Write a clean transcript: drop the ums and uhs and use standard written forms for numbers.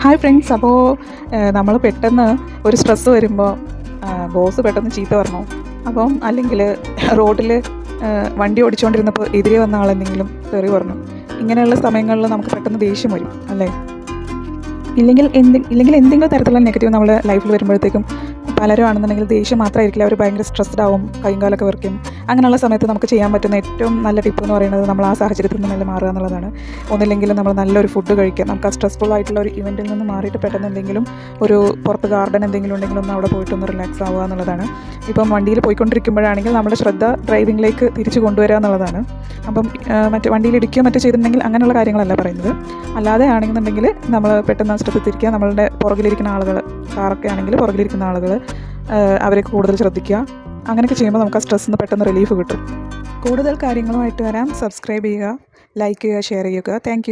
Hi friends. അപ്പോൾ നമ്മൾ പെട്ടെന്ന് ഒരു സ്ട്രെസ്സ് വരുമ്പോൾ ബോസ് പെട്ടെന്ന് ചീത്ത പറഞ്ഞു, അപ്പം അല്ലെങ്കിൽ റോഡിൽ വണ്ടി ഓടിച്ചുകൊണ്ടിരുന്നപ്പോൾ എതിരെ വന്ന ആളെന്തെങ്കിലും തെറി പറഞ്ഞു, ഇങ്ങനെയുള്ള സമയങ്ങളിൽ നമുക്ക് പെട്ടെന്ന് ദേഷ്യം വരും അല്ലേ? ഇല്ലെങ്കിൽ എന്തെങ്കിലും തരത്തിലുള്ള നെഗറ്റീവ് നമ്മുടെ ലൈഫിൽ വരുമ്പോഴത്തേക്കും പലരും ആണെന്നുണ്ടെങ്കിൽ ദേഷ്യം മാത്രമായിരിക്കില്ല, അവർ ഭയങ്കര സ്ട്രെസ്ഡ് ആവും, കൈയും കാലൊക്കെ വിറയ്ക്കും. അങ്ങനെയുള്ള സമയത്ത് നമുക്ക് ചെയ്യാൻ പറ്റുന്ന ഏറ്റവും നല്ല ടിപ്പ് എന്ന് പറയുന്നത് നമ്മൾ ആ സാഹചര്യത്തിൽ നിന്ന് നല്ല മാറുക എന്നുള്ളതാണ്. ഒന്നില്ലെങ്കിലും നമ്മൾ നല്ലൊരു ഫുഡ് കഴിക്കുക. നമുക്ക് ആ സ്ട്രെസ്ഫുൾ ആയിട്ടുള്ള ഒരു ഇവൻറ്റിൽ നിന്ന് മാറിയിട്ട് പെട്ടെന്ന് എന്തെങ്കിലും ഒരു പുറത്ത് ഗാർഡൻ എന്തെങ്കിലും ഉണ്ടെങ്കിൽ ഒന്ന് അവിടെ പോയിട്ടൊന്ന് റിലാക്സ് ആവുക എന്നുള്ളതാണ്. ഇപ്പം വണ്ടിയിൽ പോയിക്കൊണ്ടിരിക്കുമ്പോഴാണെങ്കിൽ നമ്മുടെ ശ്രദ്ധ ഡ്രൈവിങ്ങിലേക്ക് തിരിച്ചു കൊണ്ടുവരിക എന്നുള്ളതാണ്. അപ്പം മറ്റേ വണ്ടിയിൽ ഇടിക്കുകയോ മറ്റോ ചെയ്തിട്ടുണ്ടെങ്കിൽ അങ്ങനെയുള്ള കാര്യങ്ങളല്ല പറയുന്നത്. അല്ലാതെ ആണെന്നുണ്ടെങ്കിൽ നമ്മൾ പെട്ടെന്ന് ശ്രദ്ധ തിരിക്കുക. നമ്മളുടെ പുറകിലിരിക്കുന്ന ആളുകൾ, കാറൊക്കെ ആണെങ്കിൽ പുറകിലിരിക്കുന്ന ആളുകൾ, അവരെ കൂടുതൽ ശ്രദ്ധിക്കുക. അങ്ങനെയൊക്കെ ചെയ്യുമ്പോൾ നമുക്ക് ആ സ്ട്രെസ്സിൽ നിന്ന് പെട്ടെന്ന് റിലീഫ് കിട്ടും. കൂടുതൽ കാര്യങ്ങളുമായിട്ട് വരാം. സബ്സ്ക്രൈബ് ചെയ്യുക, ലൈക്ക് ചെയ്യുക, ഷെയർ ചെയ്യുക. താങ്ക്